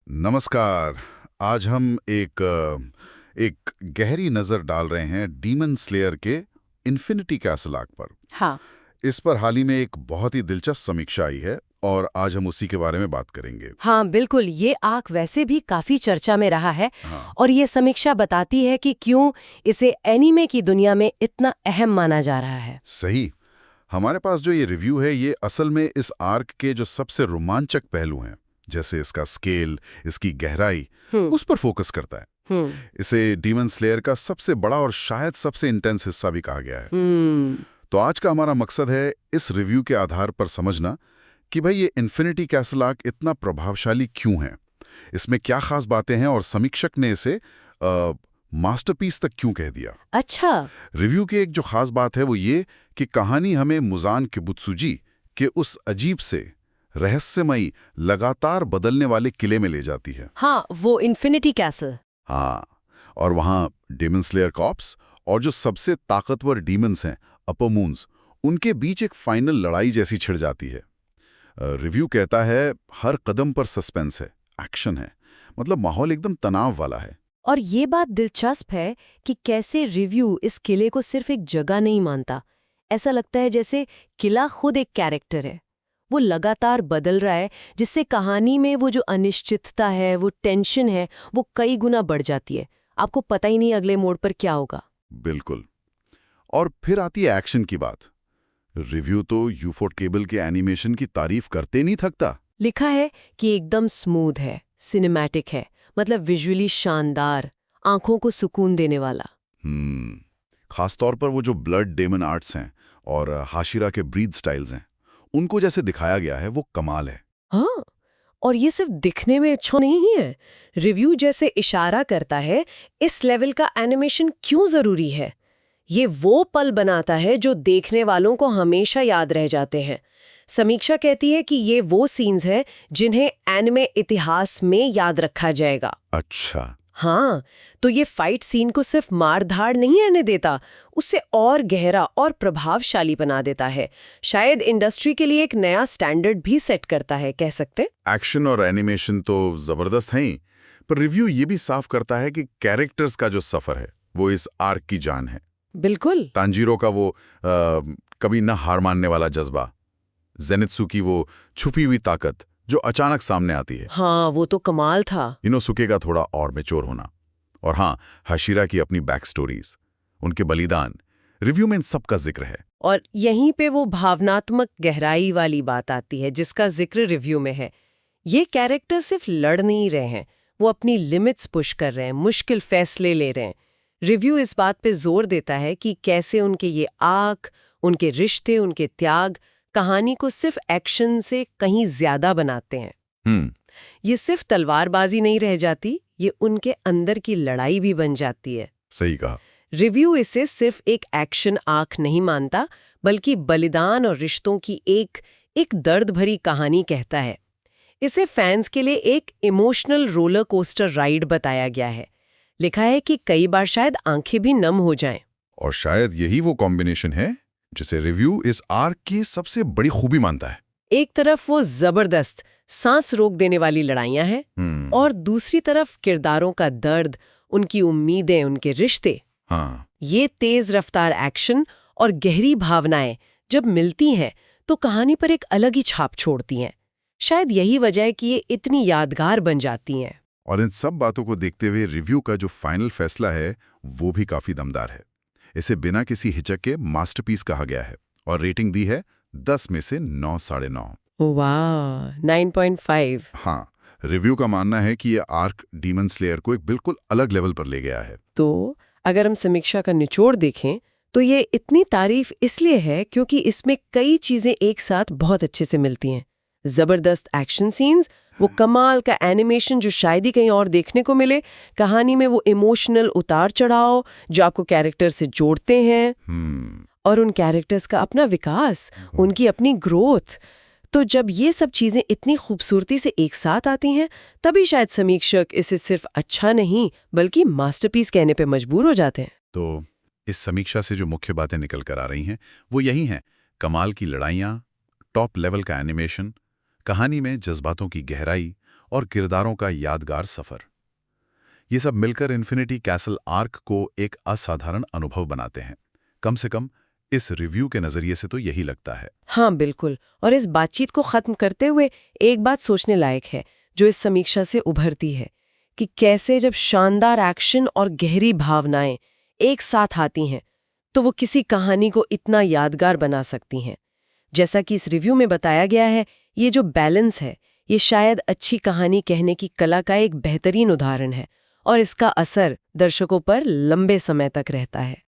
नमस्कार। आज हम एक गहरी नज़र डाल रहे हैं डीमन स्लेयर के इन्फिनिटी कैसल आर्क पर। हाँ। इस पर हाल ही में एक बहुत ही दिलचस्प समीक्षा आई है और आज हम उसी के बारे में बात करेंगे। हाँ बिल्कुल, ये आर्क वैसे भी काफी चर्चा में रहा है। हाँ, और ये समीक्षा बताती है कि क्यों इसे एनीमे की दुनिया में इतना अहम माना जा रहा है। सही। हमारे पास जो ये रिव्यू है ये असल में इस आर्क के जो सबसे रोमांचक पहलू हैं, जैसे इसका स्केल, इसकी गहराई, हम्म। उस पर फोकस करता है। हम्म। इसे डीमन स्लेयर का सबसे बड़ा और शायद सबसे इंटेंस हिस्सा भी कहा गया है। हम्म। तो आज का हमारा मकसद है इस रिव्यू के आधार पर समझना कि भाई ये इन्फिनिटी कैसल आर्क इतना प्रभावशाली क्यों है, इसमें क्या खास बातें हैं और समीक्षक ने इसे मास्टरपीस तक क्यों कह दिया। अच्छा। रिव्यू की एक जो खास बात है वो ये कि कहानी हमें मुजान किबुत्सुजी के उस अजीब से रहस्यमयी लगातार बदलने वाले किले में ले जाती है। हाँ, वो इन्फिनिटी कैसल। हाँ, और वहाँ डेमन स्लेयर कॉप्स और जो सबसे ताकतवर डीमंस हैं अपर मून्स, उनके बीच एक फाइनल लड़ाई जैसी छिड़ जाती है। रिव्यू कहता है हर कदम पर सस्पेंस है, एक्शन है, मतलब माहौल एकदम तनाव वाला है। और ये बात दिलचस्प है कि कैसे रिव्यू इस किले को सिर्फ एक जगह नहीं मानता। ऐसा लगता है जैसे किला खुद एक कैरेक्टर है। वो लगातार बदल रहा है, जिससे कहानी में वो जो अनिश्चितता है, वो टेंशन है, वो कई गुना बढ़ जाती है। आपको पता ही नहीं अगले मोड़ पर क्या होगा। बिल्कुल। और फिर आती है एक्शन की बात। रिव्यू तो यूफोर्ट केबल के एनिमेशन की तारीफ करते नहीं थकता। लिखा है कि एकदम स्मूथ है, सिनेमैटिक है, मतलब विजुअली शानदार, आंखों को सुकून देने वाला। खास तौर पर वो जो ब्लड डेमन आर्ट्स हैं और हाशिरा के ब्रीथ स्टाइल्स हैं, उनको जैसे दिखाया गया है वो कमाल है। हाँ, और ये सिर्फ दिखने में अच्छा नहीं है। रिव्यू जैसे इशारा करता है इस लेवल का एनिमेशन क्यों जरूरी है। ये वो पल बनाता है जो देखने वालों को हमेशा याद रह जाते हैं। समीक्षा कहती है कि ये वो सीन्स हैं जिन्हें एनिमे इतिहास में याद रखा जाएगा। अच्छा। हाँ, तो ये फाइट सीन को सिर्फ मार-धाड़ नहीं रहने देता, उससे और गहरा और प्रभावशाली बना देता है। शायद इंडस्ट्री के लिए एक नया स्टैंडर्ड भी सेट करता है, कह सकते। एक्शन और एनिमेशन तो जबरदस्त हैं ही, पर रिव्यू ये भी साफ करता है कि कैरेक्टर्स का जो सफर है वो इस आर्क की जान है। बिल्कुल। तांजीरो का वो कभी न हार मानने वाला जज्बा, जेनित्सु की वो छुपी हुई ताकत जो अचानक सामने आती है। हाँ, वो तो कमाल था। इनोसुके का थोड़ा और मैच्योर होना, और हाँ, हाशिरा की अपनी बैक स्टोरीज, उनके बलिदान, रिव्यू में इन सब का जिक्र है। और यहीं पे वो भावनात्मक गहराई वाली बात आती है जिसका जिक्र रिव्यू में है। ये कैरेक्टर सिर्फ लड़ नहीं रहे हैं, वो अपनी लिमिट्स पुश कर रहे हैं, मुश्किल फैसले ले रहे हैं। रिव्यू इस बात पे जोर देता है कि कैसे उनके ये आँख, उनके रिश्ते, उनके त्याग कहानी को सिर्फ एक्शन से कहीं ज्यादा बनाते हैं। ये सिर्फ तलवारबाजी नहीं रह जाती, ये उनके अंदर की लड़ाई भी बन जाती है। सही कहा। रिव्यू इसे सिर्फ एक एक्शन आर्क नहीं मानता, बल्कि बलिदान और रिश्तों की एक दर्द भरी कहानी कहता है। इसे फैंस के लिए एक इमोशनल रोलर कोस्टर राइड बताया गया है। लिखा है कि कई बार शायद आंखें भी नम हो जाएं। और शायद यही वो कॉम्बिनेशन है जिसे रिव्यू इस आर्क की सबसे बड़ी खूबी मानता है। एक तरफ वो जबरदस्त सांस रोक देने वाली लड़ाइयां हैं और दूसरी तरफ किरदारों का दर्द, उनकी उम्मीदें, उनके रिश्ते। हाँ। ये तेज रफ्तार एक्शन और गहरी भावनाएं जब मिलती हैं तो कहानी पर एक अलग ही छाप छोड़ती हैं। शायद यही वजह है कि ये इतनी यादगार बन जाती हैं। और इन सब बातों को देखते हुए रिव्यू का जो फाइनल फैसला है वो भी काफी दमदार है। इसे बिना किसी हिचक के मास्टरपीस कहा गया है और रेटिंग दी है 10 में से 9.5। वाह, 9.5। हाँ, रिव्यू का मानना है कि ये आर्क डीमन स्लेयर को एक बिल्कुल अलग लेवल पर ले गया है। तो अगर हम समीक्षा का निचोड़ देखें तो ये इतनी तारीफ इसलिए है क्योंकि इसमें कई चीजें एक साथ बहुत अच्छे से मिलती हैं। जबरदस्त एक्शन सीन्स, वो कमाल का एनिमेशन जो शायद ही कहीं और देखने को मिले, कहानी में वो इमोशनल उतार चढ़ाव जो आपको कैरेक्टर से जोड़ते हैं, और उन कैरेक्टर्स का अपना विकास, उनकी अपनी ग्रोथ। तो जब ये सब चीजें इतनी खूबसूरती से एक साथ आती हैं, तभी शायद समीक्षक इसे सिर्फ अच्छा नहीं बल्कि मास्टरपीस कहने पे मजबूर हो जाते हैं। तो इस समीक्षा से जो मुख्य बातें निकल कर आ रही हैं वो यही हैं: कमाल की लड़ाइयाँ, टॉप लेवल का एनिमेशन, कहानी में जज्बातों की गहराई और किरदारों का यादगार सफर। ये सब मिलकर इन्फिनिटी कैसल आर्क को एक असाधारण अनुभव बनाते हैं। कम से कम इस रिव्यू के नजरिए से तो यही लगता है। हाँ बिल्कुल। और इस बातचीत को खत्म करते हुए एक बात सोचने लायक है जो इस समीक्षा से उभरती है कि कैसे जब शानदार एक्शन और गहरी भावनाएं एक साथ आती हैं तो वो किसी कहानी को इतना यादगार बना सकती हैं। जैसा कि इस रिव्यू में बताया गया है, ये जो बैलेंस है ये शायद अच्छी कहानी कहने की कला का एक बेहतरीन उदाहरण है और इसका असर दर्शकों पर लंबे समय तक रहता है।